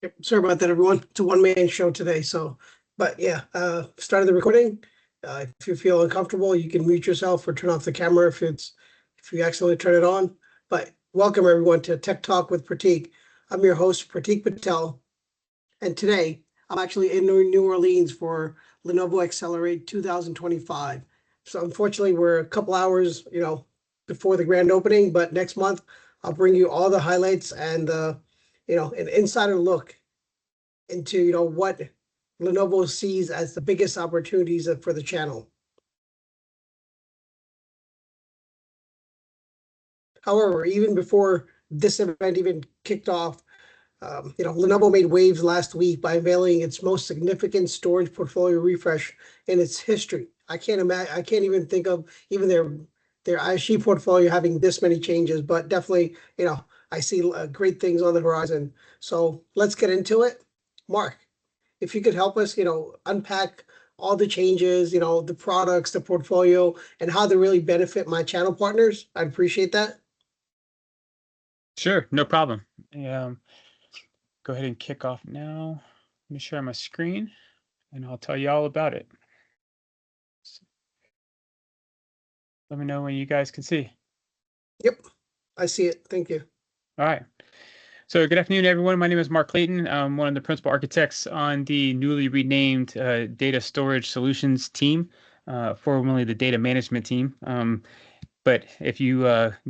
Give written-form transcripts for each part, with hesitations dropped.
Yep. Sorry about that, everyone. It's a one-man show today, but yeah, started the recording. If you feel uncomfortable, you can mute yourself or turn off the camera if you accidentally turn it on. But welcome everyone to Tech Talk with Pratik. I'm your host, Pratik Patel, and today I'm actually in New Orleans for Lenovo Accelerate 2025. So unfortunately, we're a couple hours, before the grand opening, but next month I'll bring you all the highlights and an insider look into what Lenovo sees as the biggest opportunities for the channel. However, even before this event even kicked off, Lenovo made waves last week by unveiling its most significant storage portfolio refresh in its history. I can't imagine. I can't even think of even their ISG portfolio having this many changes. But definitely, I see great things on the horizon. So let's get into it. Mark, if you could help us, unpack all the changes, the products, the portfolio, and how they really benefit my channel partners, I'd appreciate that. Sure, no problem. Go ahead and kick off now. Let me share my screen and I'll tell you all about it. Let me know when you guys can see. Yep, I see it. Thank you. All right. So good afternoon, everyone. My name is Mark Clayton. I'm one of the principal architects on the newly renamed Data Storage Solutions team, formerly the Data Management team. But if you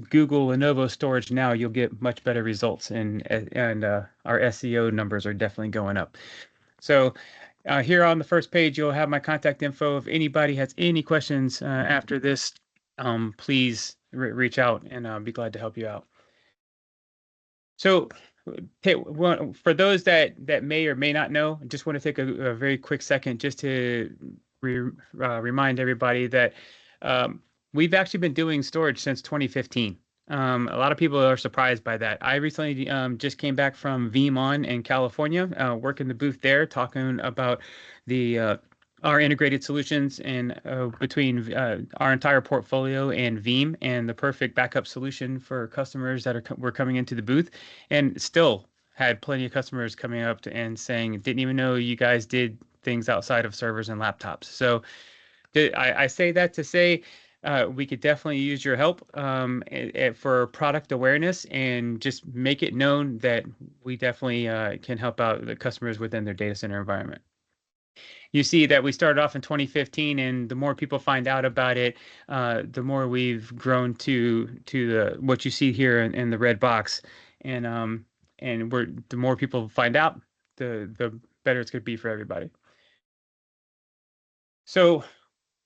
Google Lenovo storage now, you'll get much better results, and our SEO numbers are definitely going up. So here on the first page, you'll have my contact info. If anybody has any questions after this, please reach out, and I'll be glad to help you out. So for those that may or may not know, I just want to take a very quick second just to remind everybody that we've actually been doing storage since 2015. A lot of people are surprised by that. I recently just came back from VeeamON in California, working the booth there, talking about our integrated solutions and between our entire portfolio and Veeam, and the perfect backup solution for customers that were coming into the booth, and still had plenty of customers coming up and saying, didn't even know you guys did things outside of servers and laptops. So I say that to say we could definitely use your help for product awareness, and just make it known that we definitely can help out the customers within their data center environment. You see that we started off in 2015, and the more people find out about it, the more we've grown to what you see here in the red box, and the more people find out, the better it's going to be for everybody. So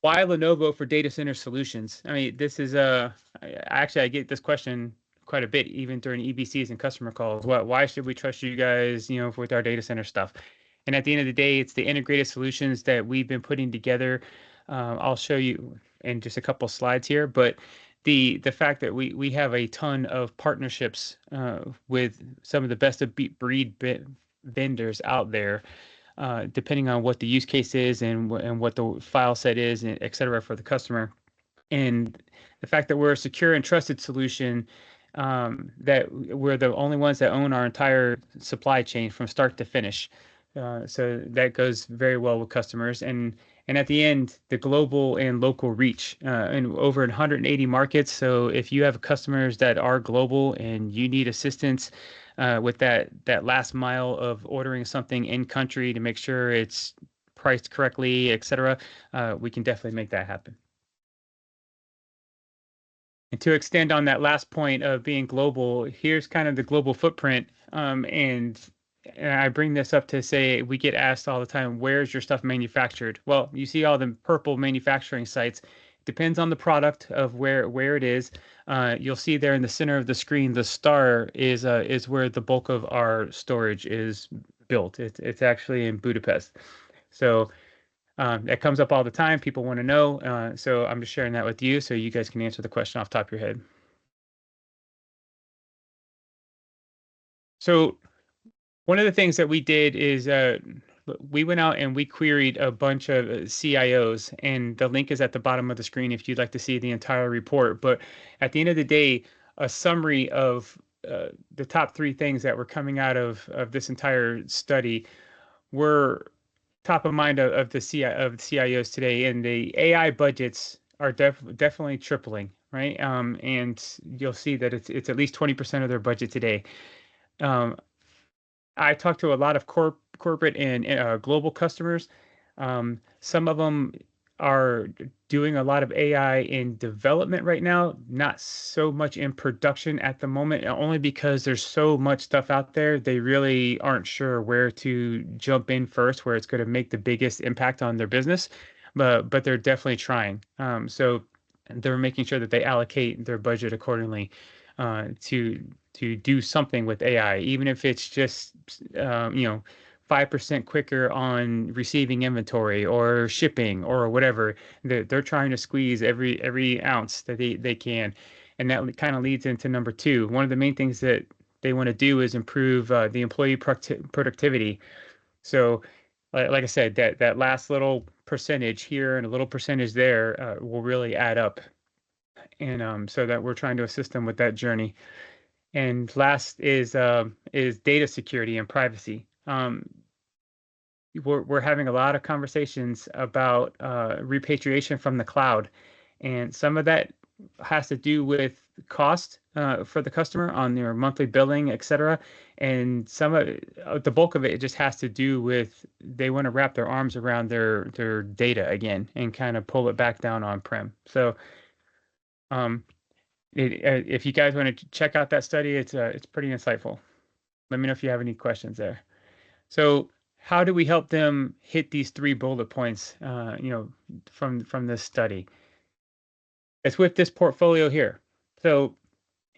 why Lenovo for data center solutions? I mean, this is actually, I get this question quite a bit, even during EBCs and customer calls. Why should we trust you guys, with our data center stuff? And at the end of the day, it's the integrated solutions that we've been putting together. I'll show you in just a couple slides here, but the fact that we have a ton of partnerships with some of the best of breed vendors out there, depending on what the use case is and what the file set is, et cetera, for the customer. And the fact that we're a secure and trusted solution, that we're the only ones that own our entire supply chain from start to finish. So that goes very well with customers. And at the end, the global and local reach in over 180 markets. So if you have customers that are global and you need assistance with that last mile of ordering something in country to make sure it's priced correctly, et cetera, we can definitely make that happen. And to extend on that last point of being global, here's kind of the global footprint. And I bring this up to say, we get asked all the time, where's your stuff manufactured? Well, you see all the purple manufacturing sites. Depends on the product of where it is. You'll see there in the center of the screen, the star is where the bulk of our storage is built. It's actually in Budapest. So that comes up all the time. People want to know. So I'm just sharing that with you so you guys can answer the question off the top of your head. So one of the things that we did is we went out and we queried a bunch of CIOs, and the link is at the bottom of the screen if you'd like to see the entire report. But at the end of the day, a summary of the top three things that were coming out of this entire study were top of mind of the CIOs today, and the AI budgets are definitely tripling, right? And you'll see that it's at least 20% of their budget today. Um, I talked to a lot of corporate and global customers. Some of them are doing a lot of AI in development right now, not so much in production at the moment, only because there's so much stuff out there. They really aren't sure where to jump in first, where it's going to make the biggest impact on their business. But they're definitely trying. So they're making sure that they allocate their budget accordingly to do something with AI, even if it's just 5% quicker on receiving inventory or shipping or whatever. They're trying to squeeze every ounce that they can, and that kind of leads into number two. One of the main things that they want to do is improve the employee productivity. So, like I said, that last little percentage here and a little percentage there will really add up, and so that we're trying to assist them with that journey. And last is data security and privacy. We're having a lot of conversations about repatriation from the cloud, and some of that has to do with cost for the customer on their monthly billing, et cetera. And some of the bulk of it just has to do with they want to wrap their arms around their data again and kind of pull it back down on-prem. So um, if you guys want to check out that study, it's pretty insightful. Let me know if you have any questions there. So how do we help them hit these three bullet points, from this study? It's with this portfolio here. So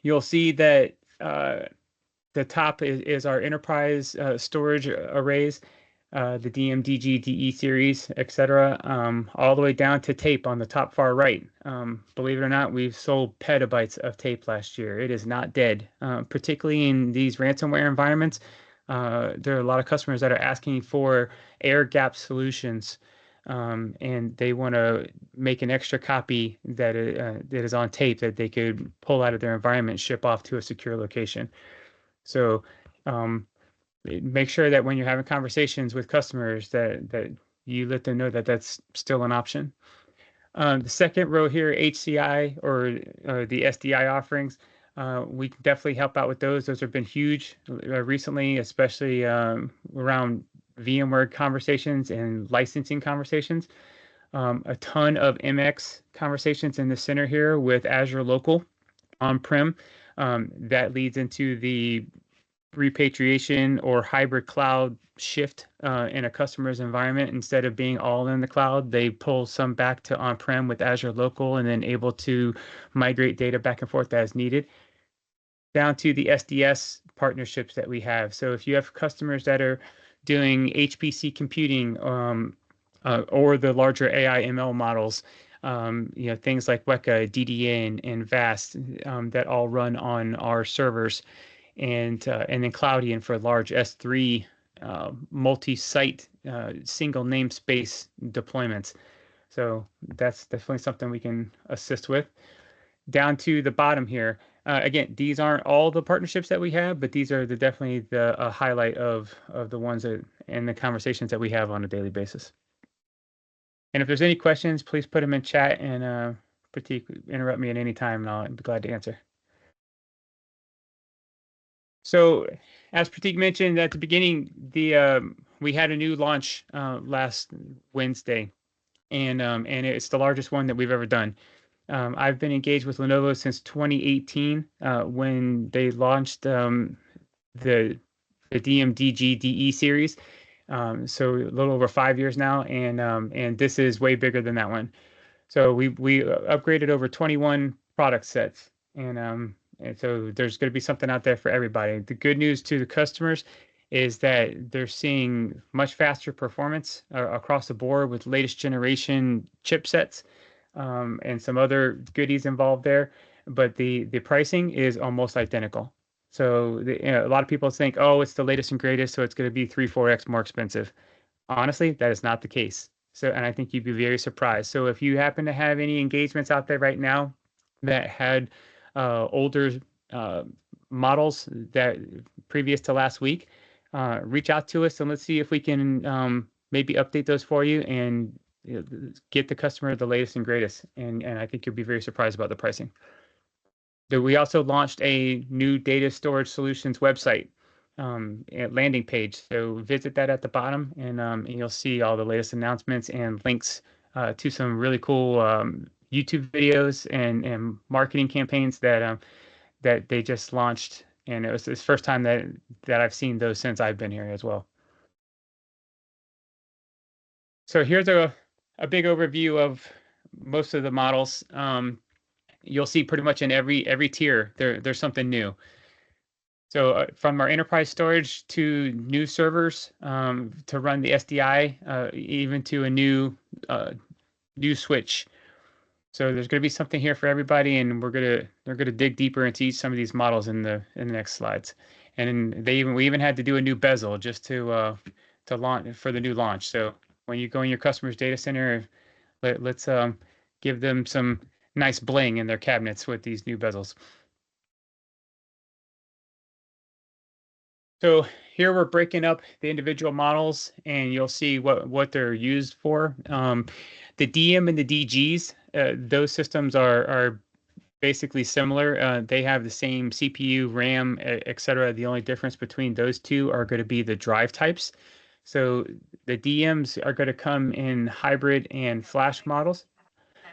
you'll see that the top is our enterprise storage arrays, the DMDG series, etc., all the way down to tape on the top far right. Believe it or not, we've sold petabytes of tape last year. It is not dead, particularly in these ransomware environments. There are a lot of customers that are asking for air gap solutions, and they want to make an extra copy that is on tape that they could pull out of their environment, ship off to a secure location. So make sure that when you're having conversations with customers that you let them know that that's still an option. The second row here, HCI or the SDI offerings, we can definitely help out with those. Those have been huge recently, especially around VMware conversations and licensing conversations. A ton of MX conversations in the center here with Azure Local on-prem. That leads into the repatriation or hybrid cloud shift in a customer's environment. Instead of being all in the cloud, they pull some back to on-prem with Azure Local and then able to migrate data back and forth as needed. Down to the SDS partnerships that we have. So if you have customers that are doing HPC computing or the larger AI ML models, things like Weka, DDA, and VAST that all run on our servers, and then Cloudian for large S3 multi-site single namespace deployments. So that's definitely something we can assist with. Down to the bottom here, again, these aren't all the partnerships that we have, but these are definitely the highlight of the ones that and the conversations that we have on a daily basis. And if there's any questions, please put them in chat, and interrupt me at any time, and I'll be glad to answer. So, as Pratik mentioned at the beginning, we had a new launch last Wednesday, and it's the largest one that we've ever done. I've been engaged with Lenovo since 2018 when they launched the DMDG DE series. So a little over 5 years now, and this is way bigger than that one. So we upgraded over 21 product sets, and so there's going to be something out there for everybody. The good news to the customers is that they're seeing much faster performance across the board with latest generation chipsets, and some other goodies involved there. But the pricing is almost identical. So a lot of people think, oh, it's the latest and greatest, so it's going to be 3-4x more expensive. Honestly, that is not the case. So, and I think you'd be very surprised. So if you happen to have any engagements out there right now that had older models that previous to last week, reach out to us and let's see if we can maybe update those for you and get the customer the latest and greatest. And I think you'll be very surprised about the pricing. We also launched a new data storage solutions website landing page. So visit that at the bottom, and you'll see all the latest announcements and links to some really cool YouTube videos and marketing campaigns that they just launched. And it was the first time that I've seen those since I've been here as well. So here's a big overview of most of the models. You'll see pretty much in every tier there's something new. So from our enterprise storage to new servers to run the SDI, even to a new switch. So there's going to be something here for everybody, and they're gonna dig deeper into some of these models in the next slides. And we even had to do a new bezel just to launch for the new launch. So when you go in your customer's data center, let's give them some nice bling in their cabinets with these new bezels. So here we're breaking up the individual models, and you'll see what they're used for. The DM and the DGs, those systems are basically similar. They have the same CPU, RAM, etc. The only difference between those two are going to be the drive types. So the DMs are going to come in hybrid and flash models.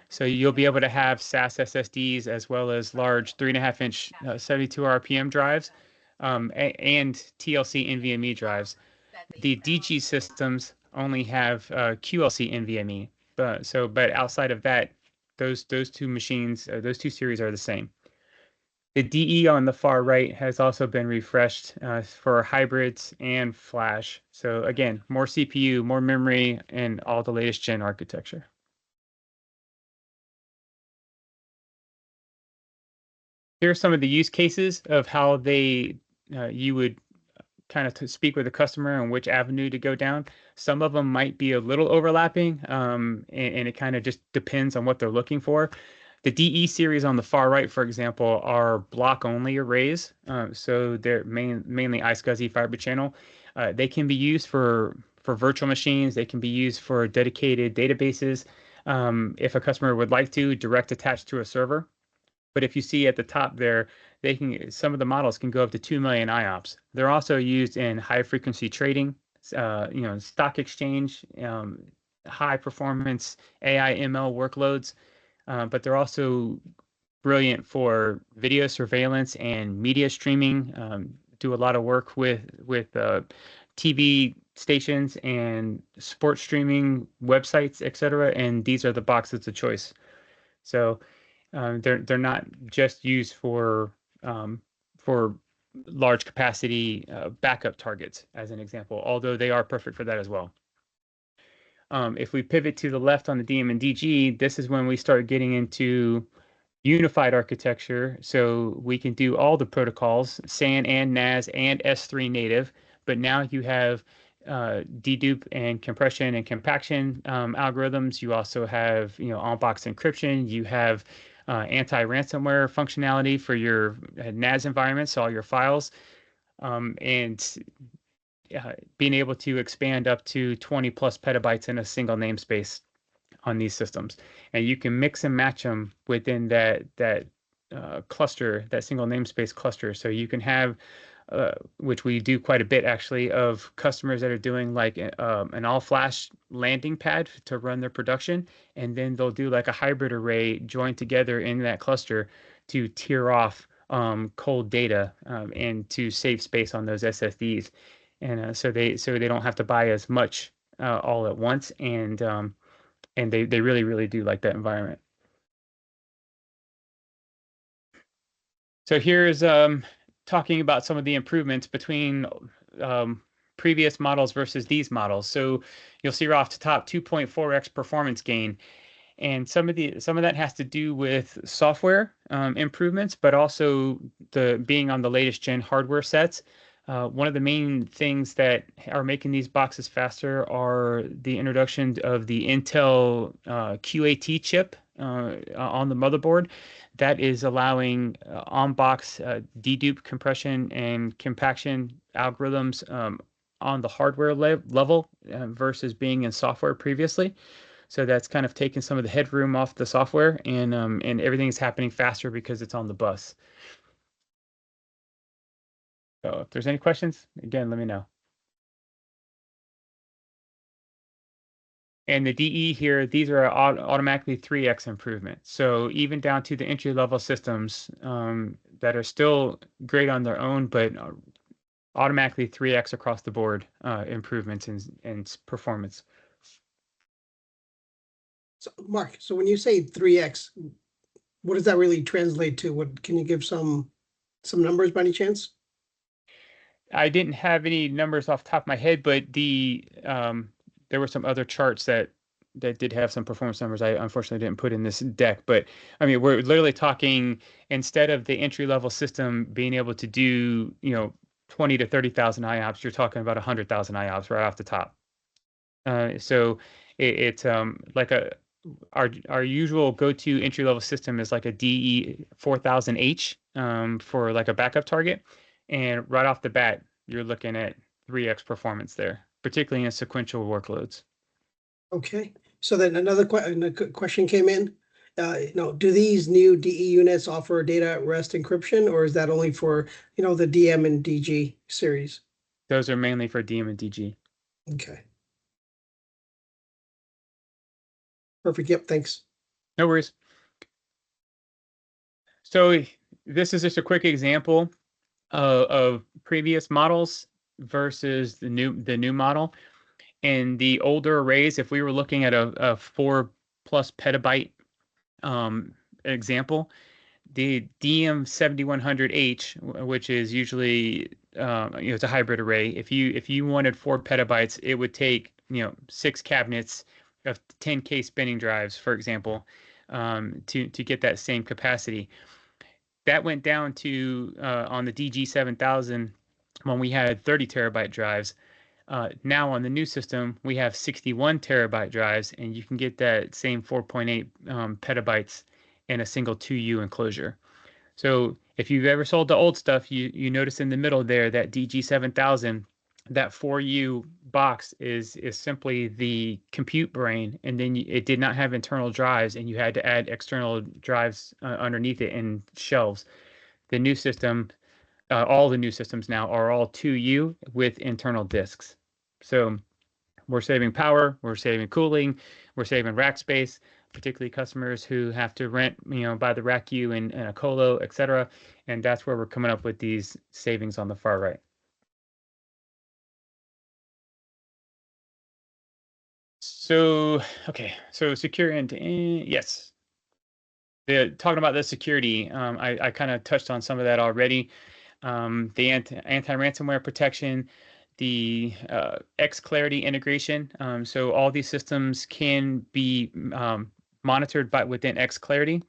So you'll be able to have SAS SSDs as well as large 3.5-inch 72 RPM drives and TLC NVMe drives. The DG systems only have QLC NVMe, but outside of that, those two machines, those two series are the same. The DE on the far right has also been refreshed for hybrids and flash. So again, more CPU, more memory, and all the latest gen architecture. Here are some of the use cases of how you would kind of speak with the customer and which avenue to go down. Some of them might be a little overlapping, and it kind of just depends on what they're looking for. The DE series on the far right, for example, are block-only arrays. So they're mainly iSCSI fiber channel. They can be used for virtual machines. They can be used for dedicated databases. If a customer would like to, direct attach to a server. But if you see at the top there, some of the models can go up to 2 million IOPS. They're also used in high frequency trading, stock exchange, high performance AI ML workloads. But they're also brilliant for video surveillance and media streaming. Do a lot of work with TV stations and sports streaming websites, etc. And these are the boxes of choice. So they're not just used for large capacity backup targets, as an example, although they are perfect for that as well. If we pivot to the left on the DM and DG, this is when we start getting into unified architecture. So we can do all the protocols, SAN and NAS and S3 native, but now you have dedupe and compression and compaction algorithms. You also have on-box encryption. You have anti-ransomware functionality for your NAS environments, all your files, and being able to expand up to 20 plus petabytes in a single namespace on these systems. And you can mix and match them within that cluster, that single namespace cluster. So you can have which we do quite a bit actually, of customers that are doing like an all-flash landing pad to run their production, and then they'll do like a hybrid array joined together in that cluster to tier off cold data and to save space on those SSDs, and so they don't have to buy as much all at once, and they really do like that environment. So here's talking about some of the improvements between previous models versus these models. So you'll see right off the top 2.4x performance gain. And some of that has to do with software improvements, but also being on the latest gen hardware sets. One of the main things that are making these boxes faster are the introduction of the Intel QAT chip on the motherboard. That is allowing on-box dedupe compression and compaction algorithms on the hardware level versus being in software previously. So that's kind of taken some of the headroom off the software, and everything is happening faster because it's on the bus. So if there's any questions, again, let me know. And the DE here, these are automatically 3x improvement. So even down to the entry-level systems that are still great on their own, but automatically 3x across the board improvements in performance. So Mark, so when you say 3x, what does that really translate to? What can you give some numbers by any chance? I didn't have any numbers off the top of my head, but there were some other charts that did have some performance numbers. I unfortunately didn't put in this deck, but I mean, we're literally talking, instead of the entry level system being able to do, 20 to 30,000 IOPS, you're talking about 100,000 IOPS right off the top. So it's like our usual go-to entry level system is like a DE 4000H for like a backup target. And right off the bat, you're looking at 3x performance there, particularly in sequential workloads. Okay, so then another question came in. Do these new DE units offer data at rest encryption, or is that only for, the DM and DG series? Those are mainly for DM and DG. Okay. Perfect. Yep. Thanks. No worries. So this is just a quick example of previous models versus the new model. And the older arrays, if we were looking at a 4+ petabyte example, the DM7100H, which is usually it's a hybrid array. If you wanted 4 petabytes, it would take 6 cabinets of 10K spinning drives, for example, to get that same capacity. That went down to on the DG7000 when we had 30 terabyte drives. Now on the new system, we have 61 terabyte drives, and you can get that same 4.8 petabytes in a single 2U enclosure. So if you've ever sold the old stuff, you notice in the middle there that DG7000, that 4U box is simply the compute brain, and then it did not have internal drives, and you had to add external drives underneath it in shelves. The new system, all the new systems now are all 2U with internal disks. So we're saving power, we're saving cooling, we're saving rack space, particularly customers who have to rent, buy the rack U and a colo, etc. And that's where we're coming up with these savings on the far right. So, okay, so secure end-to-end, yes. Talking about the security, I kind of touched on some of that already. The anti-ransomware protection, the xClarity integration. So all these systems can be monitored within xClarity,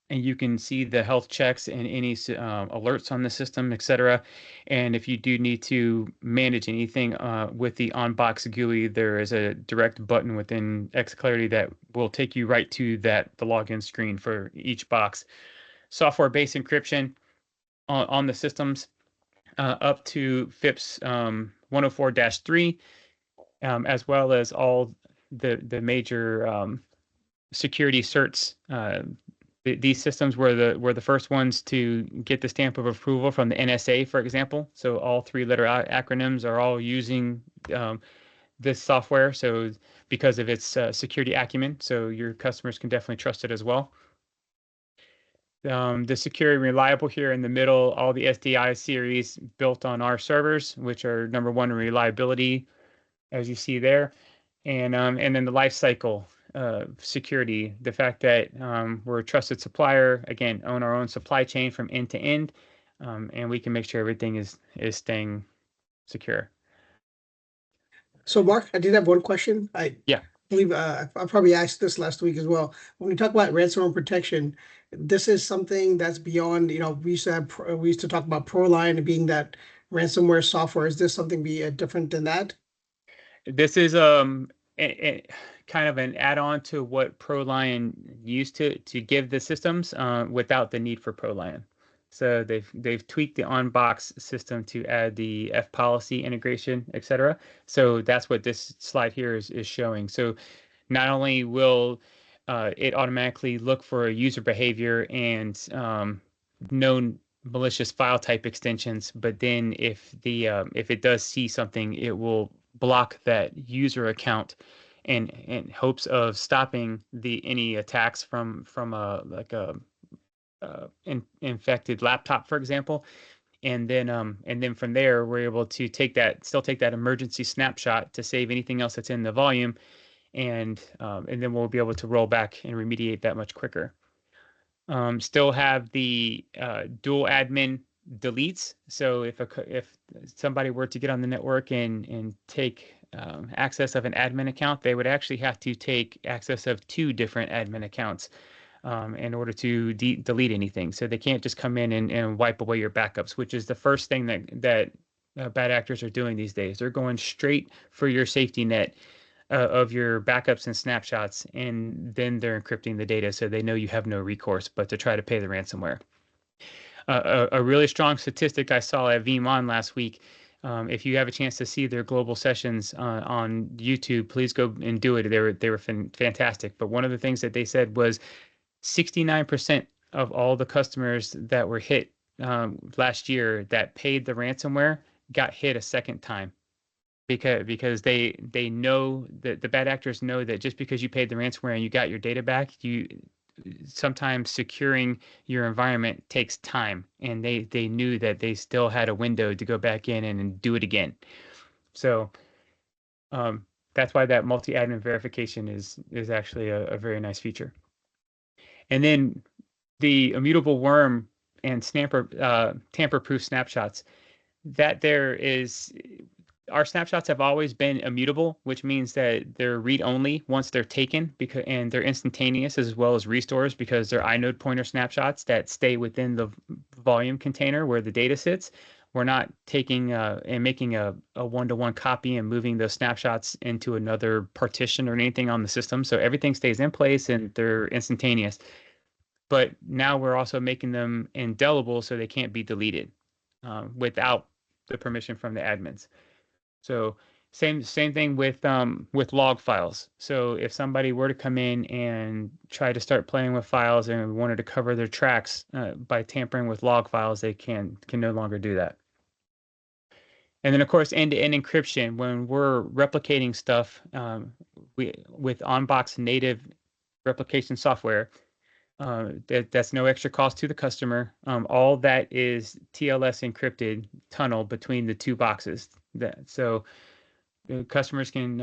and you can see the health checks and any alerts on the system, etc. And if you do need to manage anything with the on-box GUI, there is a direct button within xClarity that will take you right to the login screen for each box. Software-based encryption on the systems up to FIPS 104-3, as well as all the major security certs. These systems were the first ones to get the stamp of approval from the NSA, for example. So all 3-letter acronyms are all using this software. So because of its security acumen, so your customers can definitely trust it as well. The secure and reliable here in the middle, all the SDI series built on our servers, which are number one in reliability, as you see there. And then the life cycle security, the fact that we're a trusted supplier, again, own our own supply chain from end to end, and we can make sure everything is staying secure. So Mark, I did have one question. Yeah. believe I probably asked this last week as well. When we talk about ransomware protection, this is something that's beyond, we used to talk about ProLine being that ransomware software. Is this something different than that? This is kind of an add-on to what ProLion used to give the systems without the need for ProLion. So they've tweaked the on-box system to add the F policy integration, etc. So that's what this slide here is showing. So not only will it automatically look for user behavior and known malicious file type extensions, but then if it does see something, it will block that user account in hopes of stopping any attacks from a infected laptop, for example. And then from there, we're able to still take that emergency snapshot to save anything else that's in the volume, and then we'll be able to roll back and remediate that much quicker. Still have the dual admin deletes. So if somebody were to get on the network and take access of an admin account, they would actually have to take access of 2 different admin accounts in order to delete anything. So they can't just come in and wipe away your backups, which is the first thing that bad actors are doing these days. They're going straight for your safety net of your backups and snapshots, and then they're encrypting the data so they know you have no recourse but to try to pay the ransomware. A really strong statistic I saw at VeeamON last week, if you have a chance to see their global sessions on YouTube, please go and do it. They were fantastic. But one of the things that they said was 69% of all the customers that were hit last year that paid the ransomware got hit a second time. Because they know that the bad actors know that just because you paid the ransomware and you got your data back, sometimes securing your environment takes time, and they knew that they still had a window to go back in and do it again. So that's why that multi-admin verification is actually a very nice feature. And then the immutable worm and tamper-proof snapshots. Our snapshots have always been immutable, which means that they're read-only once they're taken, and they're instantaneous as well as restores, because they're inode pointer snapshots that stay within the volume container where the data sits. We're not taking and making a one-to-one copy and moving those snapshots into another partition or anything on the system. So everything stays in place and they're instantaneous. But now we're also making them indelible so they can't be deleted without the permission from the admins. So same thing with log files. So if somebody were to come in and try to start playing with files and wanted to cover their tracks by tampering with log files, they can no longer do that. And then, of course, end-to-end encryption. When we're replicating stuff with on-box native replication software, that's no extra cost to the customer. All that is TLS encrypted tunnel between the 2 boxes. So customers can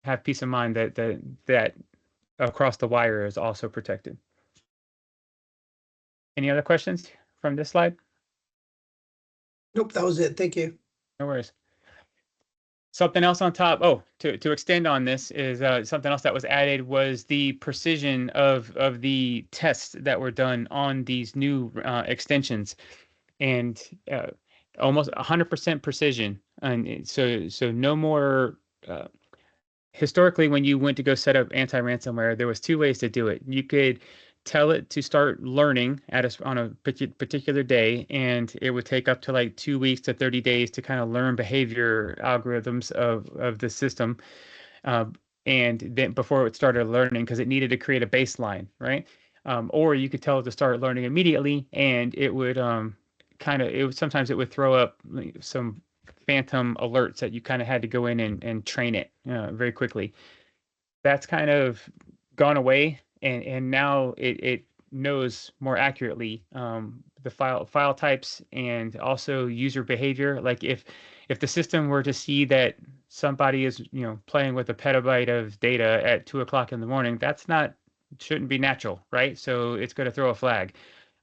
have peace of mind that across the wire is also protected. Any other questions from this slide? Nope, that was it. Thank you. No worries. Something else on top. Oh, to extend on this is something else that was added was the precision of the tests that were done on these new extensions, and almost 100% precision. And so no more. Historically, when you went to go set up anti-ransomware, there was 2 ways to do it. You could tell it to start learning on a particular day, and it would take up to like 2 weeks to 30 days to kind of learn behavior algorithms of the system, and then before it started learning, because it needed to create a baseline, right? Or you could tell it to start learning immediately, and it would sometimes it would throw up some phantom alerts that you kind of had to go in and train it very quickly. That's kind of gone away, and now it knows more accurately the file types and also user behavior. Like if the system were to see that somebody is playing with a petabyte of data at 2 o'clock in the morning, shouldn't be natural, right? So it's going to throw a flag.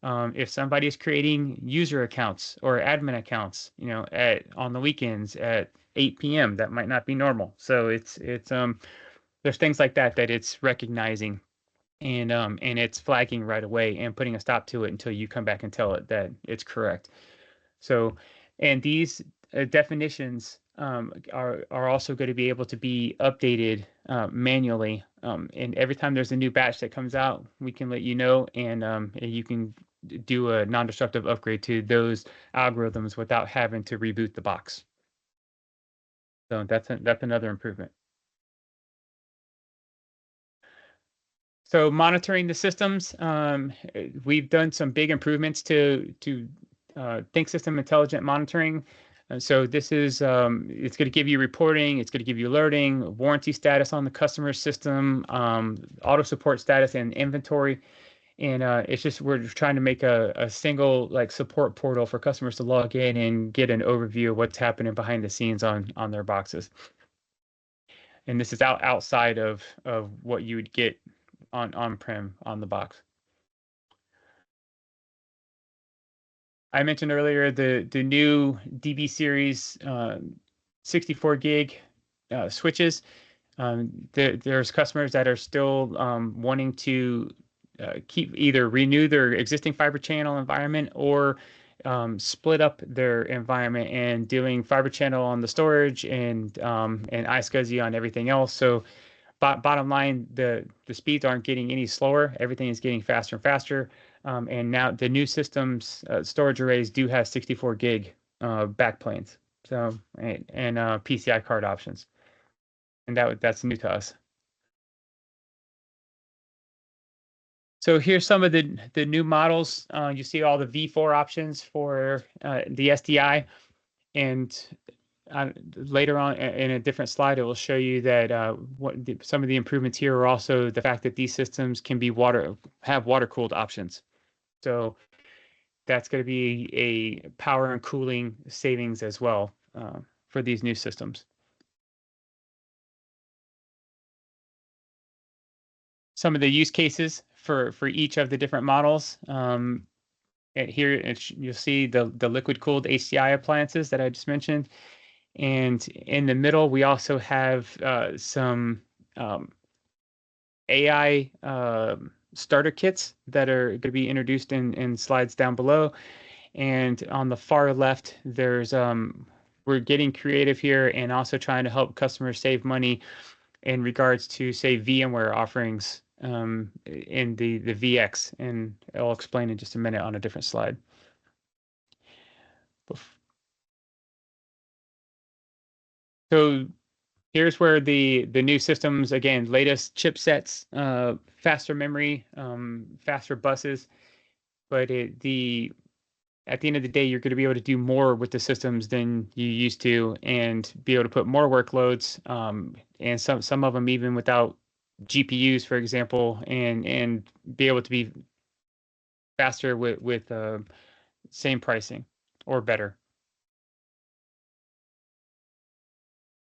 If somebody is creating user accounts or admin accounts, on the weekends at 8 p.m., that might not be normal. So there's things like that it's recognizing, and it's flagging right away and putting a stop to it until you come back and tell it that it's correct. So, and these definitions are also going to be able to be updated manually. And every time there's a new batch that comes out, we can let you know, and you can do a non-destructive upgrade to those algorithms without having to reboot the box. So that's another improvement. So monitoring the systems, we've done some big improvements to ThinkSystem intelligent monitoring. So this is it's going to give you reporting, it's going to give you alerting, warranty status on the customer system, auto support status, and inventory. And it's just we're trying to make a single like support portal for customers to log in and get an overview of what's happening behind the scenes on their boxes. And this is outside of what you would get on-prem on the box. I mentioned earlier the new DB series 64 gig switches. There's customers that are still wanting to either renew their existing fiber channel environment or split up their environment and doing fiber channel on the storage and iSCSI on everything else. So bottom line, the speeds aren't getting any slower. Everything is getting faster and faster. And now the new systems storage arrays do have 64 gig backplanes. So and PCI card options, and that's new to us. So here's some of the new models. You see all the V4 options for the SDI, and later on in a different slide, it will show you that some of the improvements here are also the fact that these systems can be have water-cooled options. So that's going to be a power and cooling savings as well for these new systems. Some of the use cases for each of the different models. Here you'll see the liquid-cooled HCI appliances that I just mentioned. And in the middle, we also have some AI starter kits that are going to be introduced in slides down below. And on the far left, there's we're getting creative here and also trying to help customers save money in regards to, say, VMware offerings in the VX. And I'll explain in just a minute on a different slide. So here's where the new systems, again, latest chipsets, faster memory, faster buses, but at the end of the day, you're going to be able to do more with the systems than you used to, and be able to put more workloads, and some of them even without GPUs, for example, and be able to be faster with same pricing or better.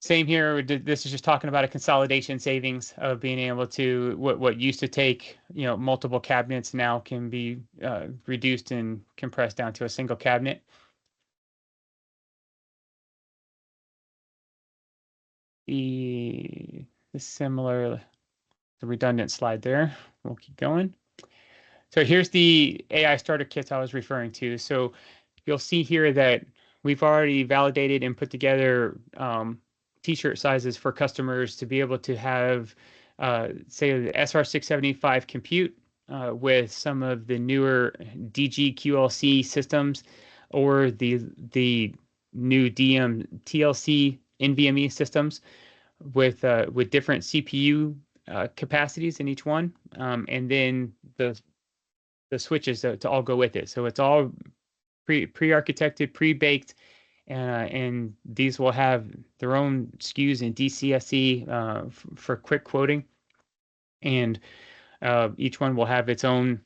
Same here. This is just talking about a consolidation savings of being able to what used to take multiple cabinets now can be reduced and compressed down to a single cabinet. The redundant slide there. We'll keep going. So here's the AI starter kits I was referring to. So you'll see here that we've already validated and put together T-shirt sizes for customers to be able to have, say, the SR675 compute with some of the newer DG QLC systems, or the new DM TLC NVMe systems with different CPU capacities in each one, and then the switches to all go with it. So it's all pre-architected, pre-baked. And these will have their own SKUs in DCSE for quick quoting, and each one will have its own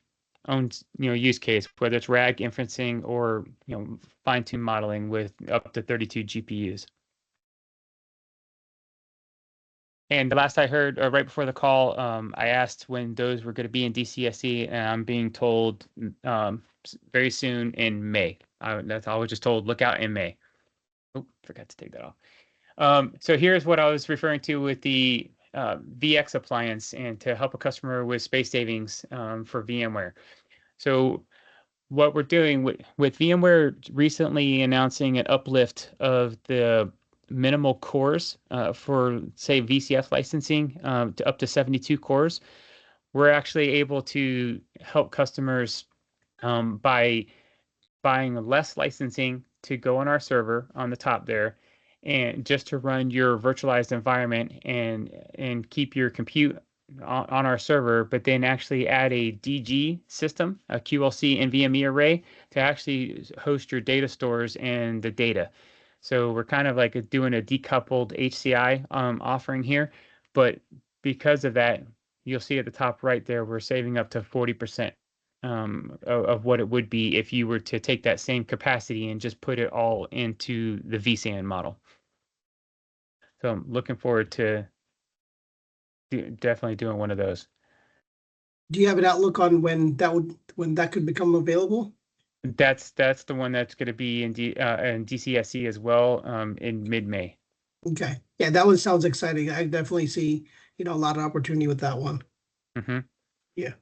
use case, whether it's RAG inferencing or fine-tune modeling with up to 32 GPUs. And the last I heard, right before the call, I asked when those were going to be in DCSE, and I'm being told very soon in May. I was just told, look out in May. Oh, forgot to take that off. So here's what I was referring to with the VX appliance, and to help a customer with space savings for VMware. So what we're doing with VMware recently announcing an uplift of the minimal cores for, say, VCF licensing to up to 72 cores, we're actually able to help customers by buying less licensing to go on our server on the top there, and just to run your virtualized environment and keep your compute on our server, but then actually add a DG system, a QLC NVMe array to actually host your data stores and the data. So we're kind of like doing a decoupled HCI offering here, but because of that, you'll see at the top right there, we're saving up to 40% of what it would be if you were to take that same capacity and just put it all into the vSAN model. So I'm looking forward to definitely doing one of those. Do you have an outlook on when that could become available? That's the one that's going to be in DCSC as well in mid-May. Okay. Yeah, that one sounds exciting. I definitely see, a lot of opportunity with that one. Mm-hmm. Yeah.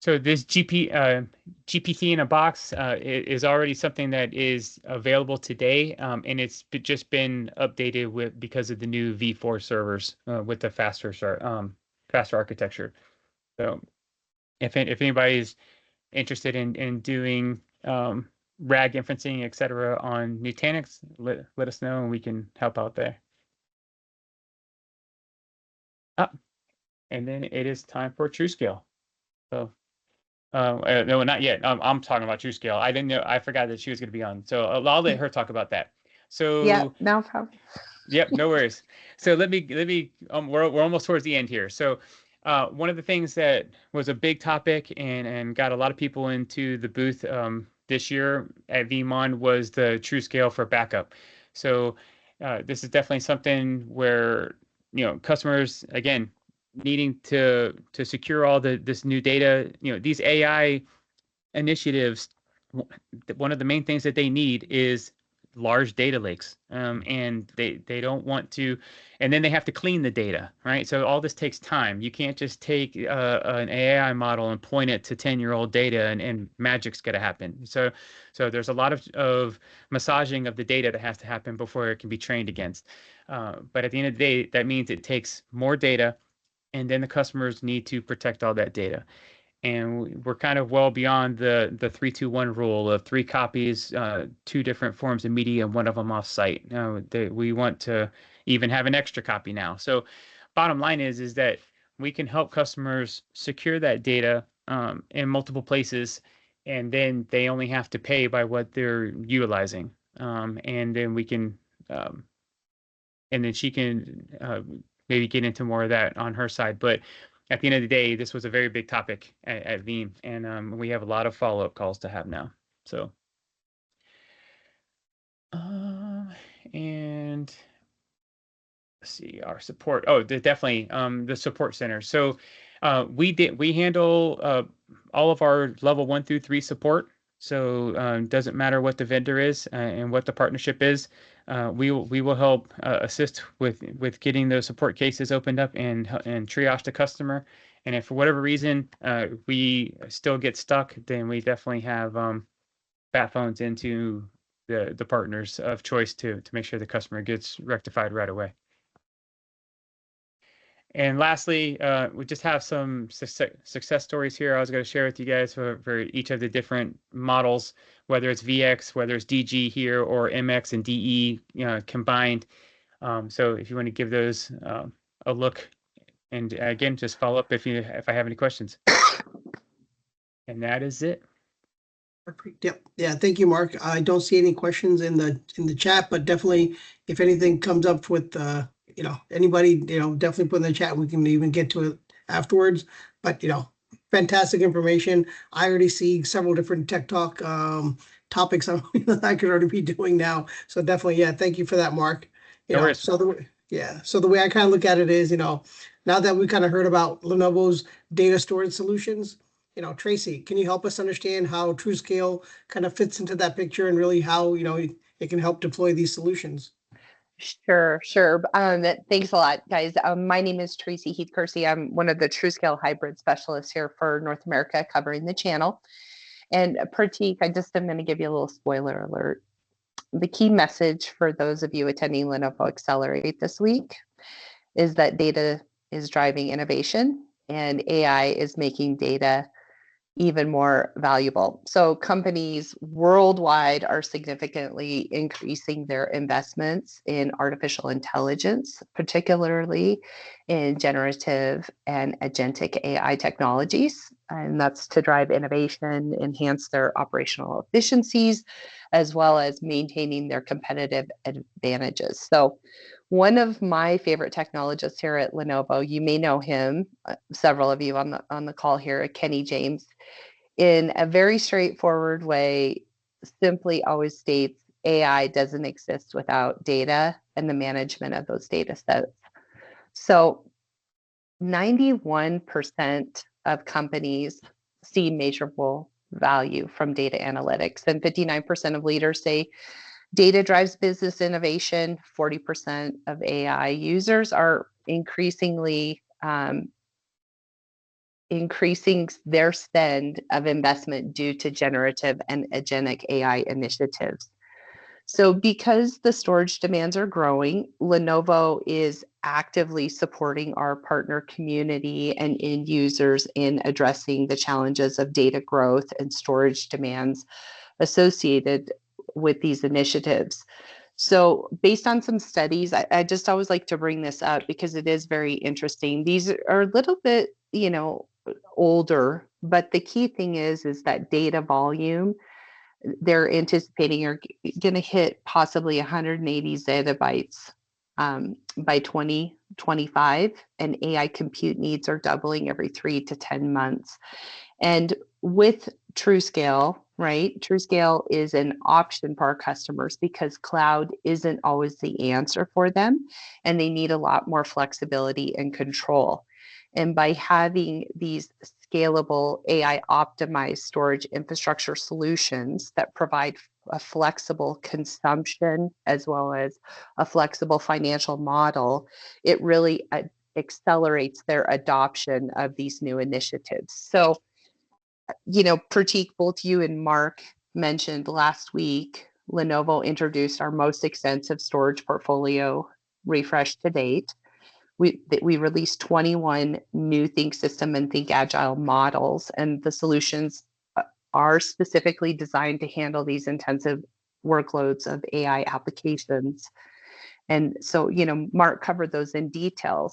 So this GPT in a box is already something that is available today, and it's just been updated because of the new V4 servers with the faster architecture. So if anybody's interested in doing RAG inferencing, et cetera, on Nutanix, let us know and we can help out there. And then it is time for TruScale. So. No, not yet. I'm talking about TruScale. I didn't know. I forgot that she was going to be on. So I'll let her talk about that. So yeah, no problem. Yep, no worries. So let me. We're almost towards the end here. So one of the things that was a big topic and got a lot of people into the booth this year at VMon was the TruScale for backup. So this is definitely something where customers again needing to secure all this new data. These AI initiatives, one of the main things that they need is large data lakes, and they don't want to, and then they have to clean the data, right? So all this takes time. You can't just take an AI model and point it to 10-year-old data and magic's going to happen. So there's a lot of massaging of the data that has to happen before it can be trained against. But at the end of the day, that means it takes more data, and then the customers need to protect all that data. And we're kind of well beyond the 3-2-1 rule of 3 copies, 2 different forms of media, and one of them off-site. We want to even have an extra copy now. So bottom line is that we can help customers secure that data in multiple places, and then they only have to pay by what they're utilizing. And then we can, and then she can maybe get into more of that on her side. But at the end of the day, this was a very big topic at Veeam, and we have a lot of follow-up calls to have now. So, and let's see our support. Oh, definitely the support center. So we handle all of our level 1 through 3 support. So doesn't matter what the vendor is and what the partnership is. We will help assist with getting those support cases opened up and triage the customer. And if for whatever reason we still get stuck, then we definitely have bat phones into the partners of choice to make sure the customer gets rectified right away. And lastly, we just have some success stories here I was going to share with you guys for each of the different models, whether it's VX, whether it's DG here, or MX and DE combined. So if you want to give those a look, and again, just follow up if I have any questions. And that is it. Yep. Yeah. Thank you, Mark. I don't see any questions in the chat, but definitely if anything comes up with anybody, definitely put in the chat. We can even get to it afterwards. But fantastic information. I already see several different tech talk topics I could already be doing now. So definitely, yeah. Thank you for that, Mark. So the way I kind of look at it is, now that we kind of heard about Lenovo's data storage solutions. Tracy, can you help us understand how TruScale kind of fits into that picture and really how, it can help deploy these solutions? Sure. Thanks a lot, guys. My name is Tracy Heath-Kersey. I'm one of the TruScale hybrid specialists here for North America, covering the channel. And Pratik, I just am going to give you a little spoiler alert. the key message for those of you attending Lenovo Accelerate this week is that data is driving innovation and AI is making data even more valuable. So companies worldwide are significantly increasing their investments in artificial intelligence, particularly in generative and agentic AI technologies. And that's to drive innovation, enhance their operational efficiencies, as well as maintaining their competitive advantages. So one of my favorite technologists here at Lenovo, you may know him, several of you on the call here, Kenny James, in a very straightforward way, simply always states AI doesn't exist without data and the management of those data sets. So 91% of companies see measurable value from data analytics, and 59% of leaders say data drives business innovation. 40% of AI users are increasingly increasing their spend of investment due to generative and agentic AI initiatives. So because the storage demands are growing, Lenovo is actively supporting our partner community and end users in addressing the challenges of data growth and storage demands associated with these initiatives. So based on some studies, I just always like to bring this up because it is very interesting. These are a little bit, older, but the key thing is that data volume, they're anticipating are going to hit possibly 180 zettabytes by 2025, and AI compute needs are doubling every 3 to 10 months. And with TruScale, right? TruScale is an option for our customers because cloud isn't always the answer for them, and they need a lot more flexibility and control. And by having these scalable AI optimized storage infrastructure solutions that provide a flexible consumption as well as a flexible financial model, it really accelerates their adoption of these new initiatives. So, Pratik, both you and Mark mentioned last week, Lenovo introduced our most extensive storage portfolio refresh to date. We released 21 new ThinkSystem and ThinkAgile models, and the solutions are specifically designed to handle these intensive workloads of AI applications. And so, Mark covered those in detail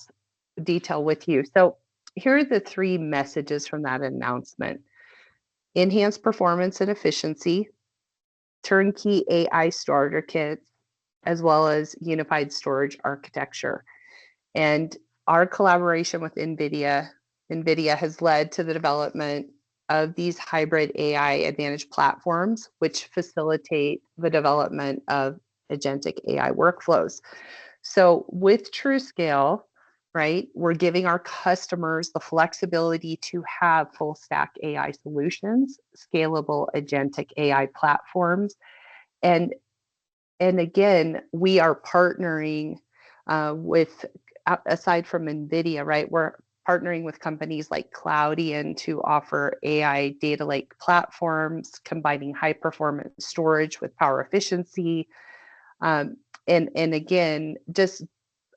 with you. So here are the 3 messages from that announcement. Enhanced performance and efficiency, turnkey AI starter kits, as well as unified storage architecture. And our collaboration with NVIDIA has led to the development of these hybrid AI advantage platforms, which facilitate the development of agentic AI workflows. So with TruScale, right, we're giving our customers the flexibility to have full stack AI solutions, scalable agentic AI platforms. And again, we are partnering with, aside from NVIDIA, right, we're partnering with companies like Cloudian to offer AI data lake platforms, combining high performance storage with power efficiency. And again,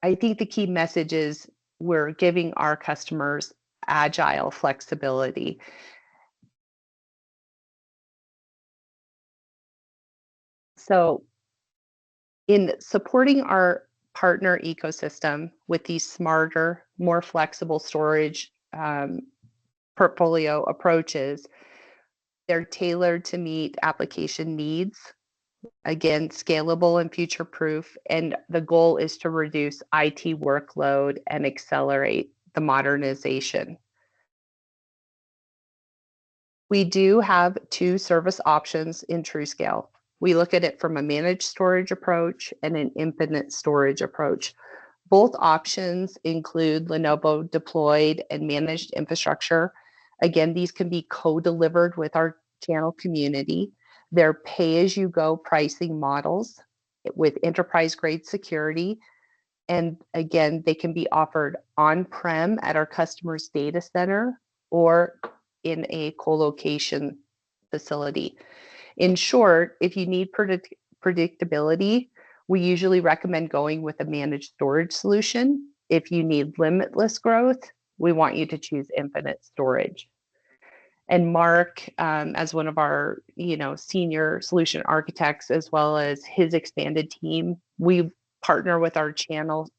I think the key message is we're giving our customers agile flexibility. So in supporting our partner ecosystem with these smarter, more flexible storage portfolio approaches, they're tailored to meet application needs. Again, scalable and future-proof, and the goal is to reduce IT workload and accelerate the modernization. We do have 2 service options in TruScale. We look at it from a managed storage approach and an infinite storage approach. Both options include Lenovo deployed and managed infrastructure. Again, these can be co-delivered with our channel community. They're pay-as-you-go pricing models with enterprise-grade security. And again, they can be offered on-prem at our customer's data center or in a co-location facility. In short, if you need predictability, we usually recommend going with a managed storage solution. If you need limitless growth, we want you to choose infinite storage. And Mark, as one of our, senior solution architects, as well as his expanded team, we partner with our channel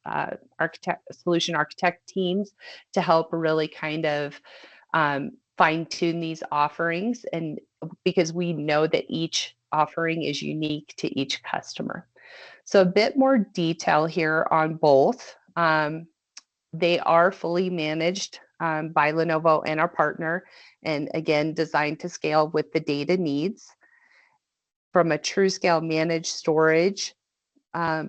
solution architect teams to help really kind of fine tune these offerings, and because we know that each offering is unique to each customer. So a bit more detail here on both. They are fully managed by Lenovo and our partner, and again, designed to scale with the data needs. From a TruScale managed storage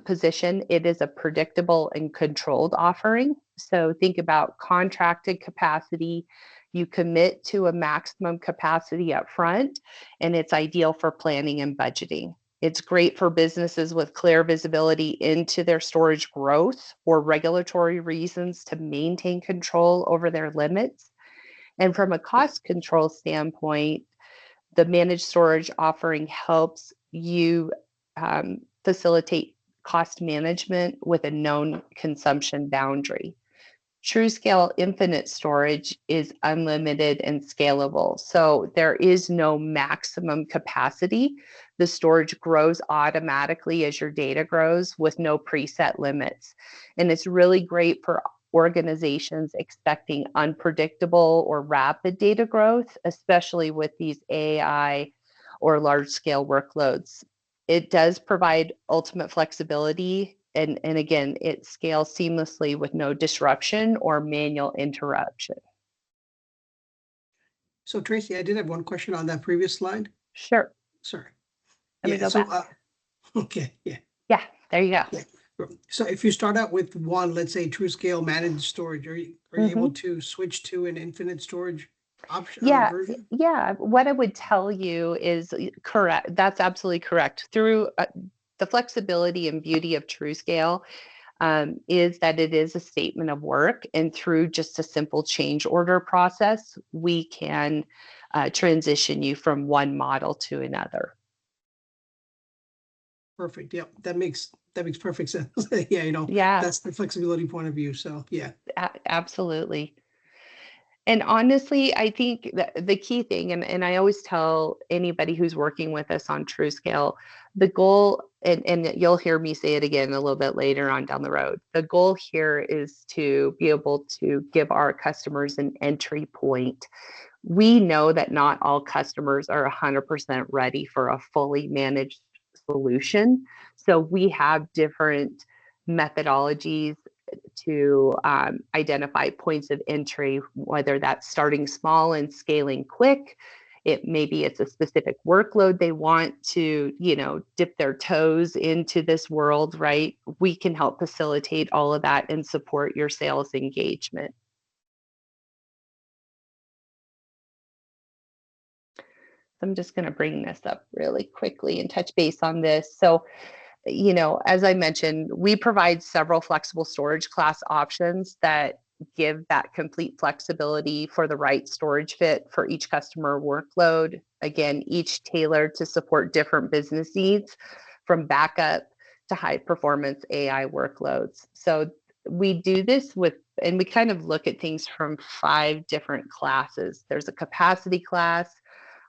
position, it is a predictable and controlled offering. So think about contracted capacity. You commit to a maximum capacity up front, and it's ideal for planning and budgeting. It's great for businesses with clear visibility into their storage growth or regulatory reasons to maintain control over their limits. And from a cost control standpoint, the managed storage offering helps you facilitate cost management with a known consumption boundary. TruScale Infinite Storage is unlimited and scalable. So there is no maximum capacity. The storage grows automatically as your data grows with no preset limits. And it's really great for organizations expecting unpredictable or rapid data growth, especially with these AI or large scale workloads. It does provide ultimate flexibility. And again, it scales seamlessly with no disruption or manual interruption. So Tracy, I did have one question on that previous slide. Sure. Sorry. Let me go back. Okay, yeah. Yeah, there you go. Yeah. So if you start out with one, let's say TruScale managed storage, are you able to switch to an infinite storage option version? Yeah. What I would tell you is correct. That's absolutely correct. Through the flexibility and beauty of TruScale is that it is a statement of work, and through just a simple change order process, we can transition you from one model to another. Perfect. Yep. That makes perfect sense. Yeah, Yeah, that's the flexibility point of view. So yeah. absolutely. And honestly, I think that the key thing, and I always tell anybody who's working with us on TruScale, the goal, and you'll hear me say it again a little bit later on down the road, the goal here is to be able to give our customers an entry point. We know that not all customers are 100% ready for a fully managed solution. So we have different methodologies to identify points of entry, whether that's starting small and scaling quick. Maybe it's a specific workload they want to, dip their toes into this world, right? We can help facilitate all of that and support your sales engagement. I'm just going to bring this up really quickly and touch base on this. So, as I mentioned, we provide several flexible storage class options that give that complete flexibility for the right storage fit for each customer workload. Again, each tailored to support different business needs, from backup to high performance AI workloads. So we do this and we kind of look at things from 5 different classes. There's a capacity class,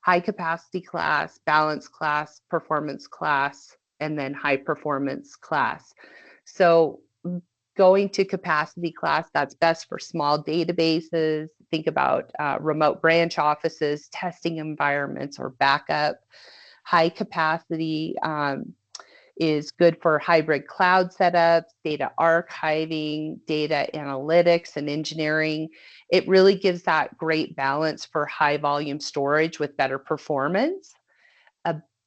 high capacity class, balance class, performance class, and then high performance class. So going to capacity class, that's best for small databases. Think about remote branch offices, testing environments, or backup. High capacity is good for hybrid cloud setups, data archiving, data analytics, and engineering. It really gives that great balance for high volume storage with better performance.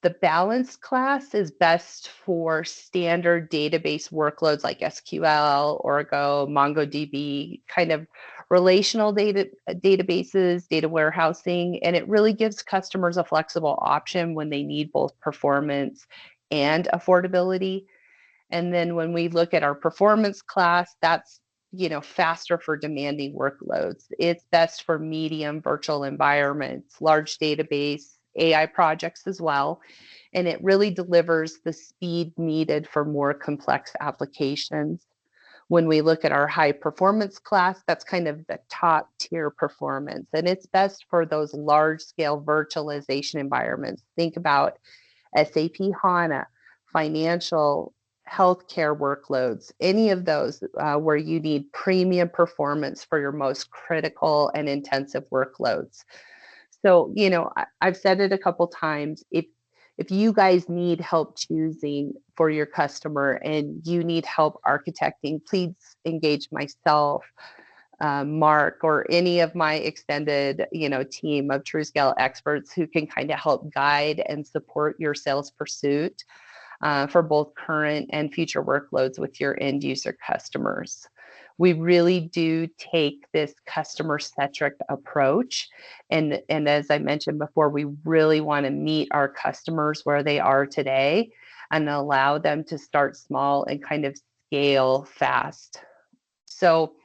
The balanced class is best for standard database workloads like SQL, Oracle, MongoDB, kind of relational databases, data warehousing, and it really gives customers a flexible option when they need both performance and affordability. And then when we look at our performance class, that's faster for demanding workloads. It's best for medium virtual environments, large database, AI projects as well. And it really delivers the speed needed for more complex applications. When we look at our high performance class, that's kind of the top tier performance. And it's best for those large scale virtualization environments. Think about SAP HANA, financial, healthcare workloads, any of those where you need premium performance for your most critical and intensive workloads. So, you know, I've said it a couple times. If you guys need help choosing for your customer and you need help architecting, please engage myself, Mark, or any of my extended, you know, team of TruScale experts who can kind of help guide and support your sales pursuit for both current and future workloads with your end user customers. We really do take this customer-centric approach. And as I mentioned before, we really want to meet our customers where they are today and allow them to start small and kind of scale fast. So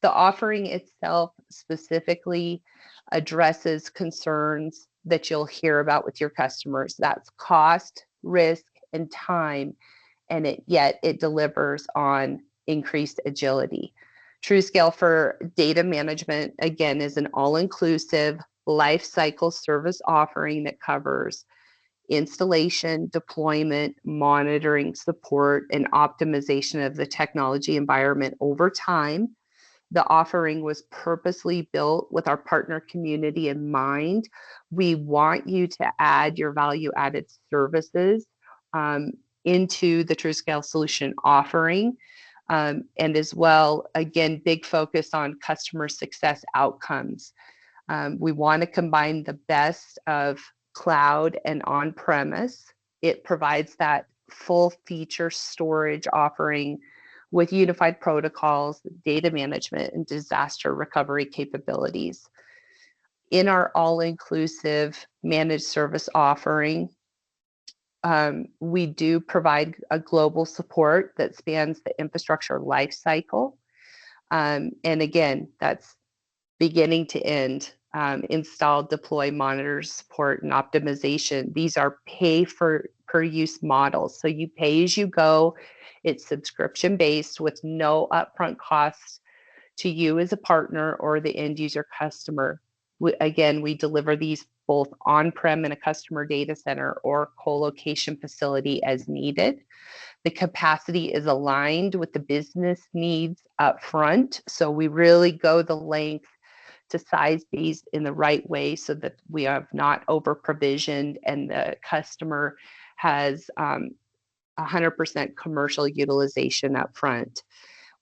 the offering itself specifically addresses concerns that you'll hear about with your customers. That's cost, risk, and time, and yet it delivers on increased agility. TruScale for data management, again, is an all-inclusive life cycle service offering that covers installation, deployment, monitoring, support, and optimization of the technology environment over time. The offering was purposely built with our partner community in mind. We want you to add your value-added services into the TruScale solution offering. And as well, again, big focus on customer success outcomes. We want to combine the best of cloud and on-premise. It provides that full feature storage offering with unified protocols, data management, and disaster recovery capabilities. In our all-inclusive managed service offering, we do provide a global support that spans the infrastructure lifecycle. And again, that's beginning to end, install, deploy, monitor, support, and optimization. These are pay for per use models. So you pay as you go. It's subscription based with no upfront costs to you as a partner or the end user customer. We deliver these both on-prem in a customer data center or co-location facility as needed. The capacity is aligned with the business needs up front. So we really go the length to size these in the right way so that we have not over provisioned and the customer has 100% commercial utilization up front.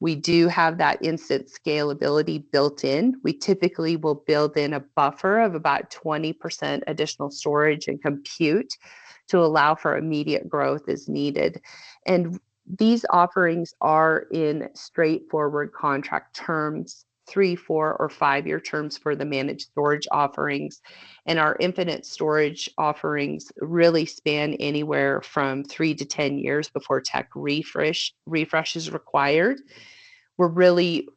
We do have that instant scalability built in. We typically will build in a buffer of about 20% additional storage and compute to allow for immediate growth as needed. And these offerings are in straightforward contract terms, 3, 4, or 5-year terms for the managed storage offerings. And our infinite storage offerings really span anywhere from 3 to 10 years before tech refresh is required. We're really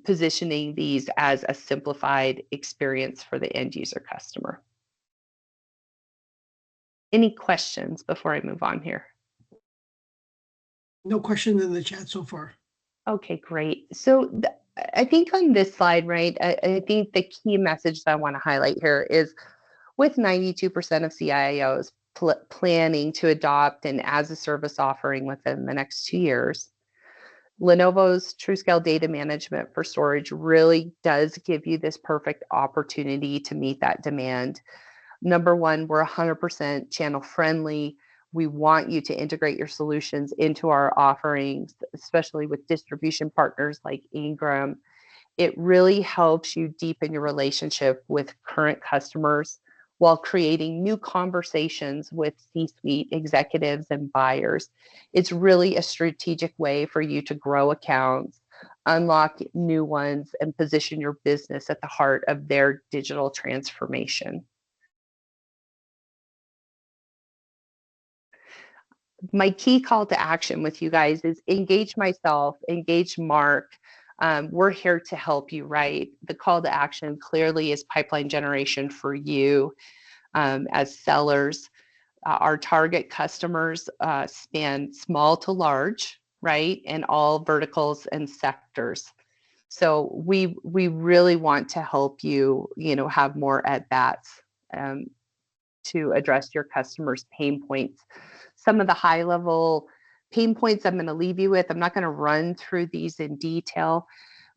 positioning these as a simplified experience for the end user customer. Any questions before I move on here? No questions in the chat so far. Okay, great. So I think on this slide, right, I think the key message that I want to highlight here is with 92% of CIOs planning to adopt an as-a-service offering within the next 2 years, Lenovo's TruScale data management for storage really does give you this perfect opportunity to meet that demand. Number one, we're 100% channel friendly. We want you to integrate your solutions into our offerings, especially with distribution partners like Ingram. It really helps you deepen your relationship with current customers while creating new conversations with C-suite executives and buyers. It's really a strategic way for you to grow accounts, unlock new ones, and position your business at the heart of their digital transformation. My key call to action with you guys is engage myself, engage Mark. We're here to help you, right? The call to action clearly is pipeline generation for you. as sellers. Our target customers span small to large, right, and all verticals and sectors. So we really want to help you, have more at bats to address your customers' pain points. Some of the high level pain points I'm going to leave you with. I'm not going to run through these in detail,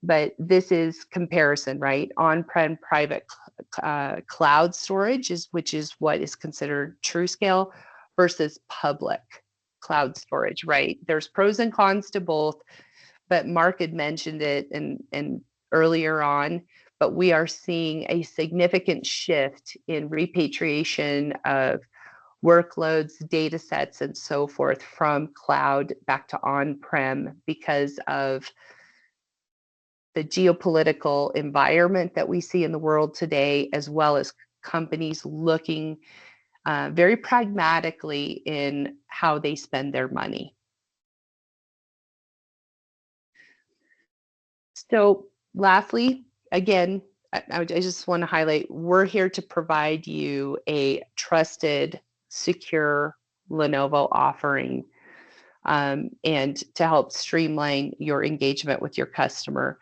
but this is comparison, right? On-prem private cloud storage which is what is considered TruScale versus public cloud storage, right? There's pros and cons to both, but Mark had mentioned it and earlier on, but we are seeing a significant shift in repatriation of workloads, data sets, and so forth from cloud back to on-prem because of the geopolitical environment that we see in the world today, as well as companies looking very pragmatically in how they spend their money. So lastly, again, I just want to highlight, we're here to provide you a trusted, secure Lenovo offering and to help streamline your engagement with your customer.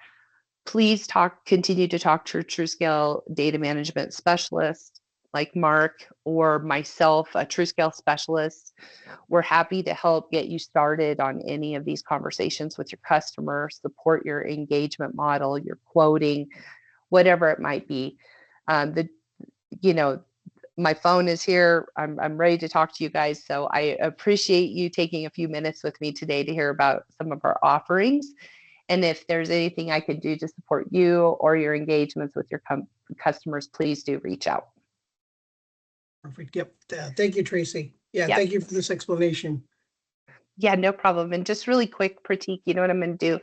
Please continue to talk to a TruScale data management specialist like Mark or myself, a TruScale specialist. We're happy to help get you started on any of these conversations with your customer, support your engagement model, your quoting, whatever it might be. My phone is here. I'm ready to talk to you guys. So I appreciate you taking a few minutes with me today to hear about some of our offerings. And if there's anything I could do to support you or your engagements with your customers, please do reach out. Perfect. Yep. Thank you, Tracy. Yeah, Yep. Thank you for this explanation. Yeah, no problem. And just really quick, Pratik, you know what I'm going to do?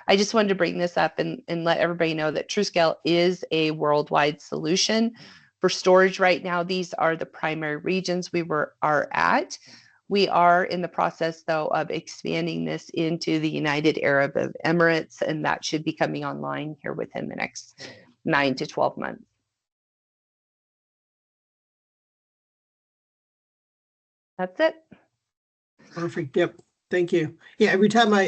I just wanted to bring this up and let everybody know that TruScale is a worldwide solution. For storage right now, these are the primary regions we are at. We are in the process, though, of expanding this into the United Arab Emirates, and that should be coming online here within the next 9 to 12 months. That's it. Perfect. Yep. Thank you. Yeah. Every time I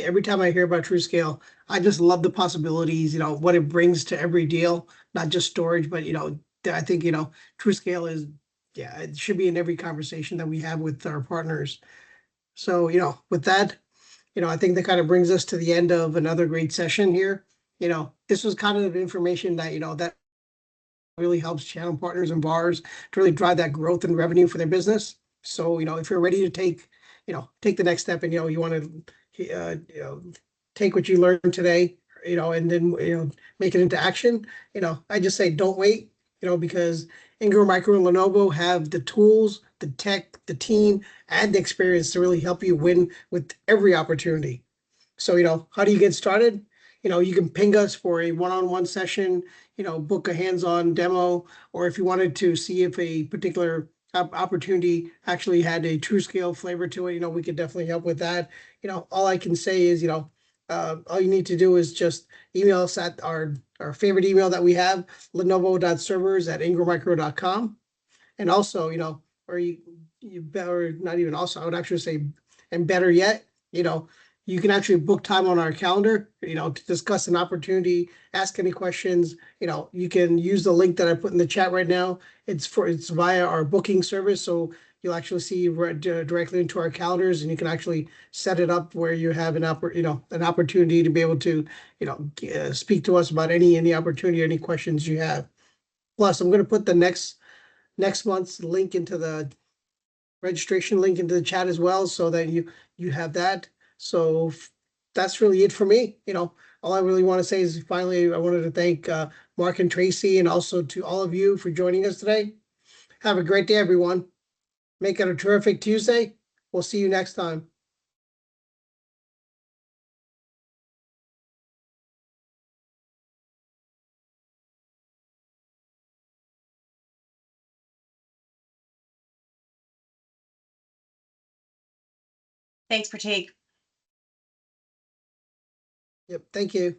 hear about TruScale, I just love the possibilities. What it brings to every deal, not just storage, but I think TruScale is, yeah, it should be in every conversation that we have with our partners. So with that, I think that kind of brings us to the end of another great session here. This was kind of information that that really helps channel partners and VARs to really drive that growth and revenue for their business. So, if you're ready to take the next step and, you want to, take what you learned today, and then, make it into action, I just say, don't wait, because Ingram Micro and Lenovo have the tools, the tech, the team, and the experience to really help you win with every opportunity. So, how do you get started? You can ping us for a one-on-one session, book a hands-on demo, or if you wanted to see if a particular opportunity actually had a TruScale flavor to it, we could definitely help with that. All I can say is, all you need to do is just email us at our favorite email that we have, lenovo.servers@ingrammicro.com. And also, or you better not even also, I would actually say, and better yet, you can actually book time on our calendar, to discuss an opportunity, ask any questions. You can use the link that I put in the chat right now. It's via our booking service. So you'll actually see directly into our calendars, and you can actually set it up where you have an opportunity to be able to, speak to us about any opportunity, any questions you have. Plus, I'm going to put the next month's link into the registration link into the chat as well, so that you have that. So that's really it for me. All I really want to say is finally, I wanted to thank Mark and Tracy, and also to all of you for joining us today. Have a great day, everyone. Make it a terrific Tuesday. We'll see you next time. Thanks, Pratik. Yep. Thank you.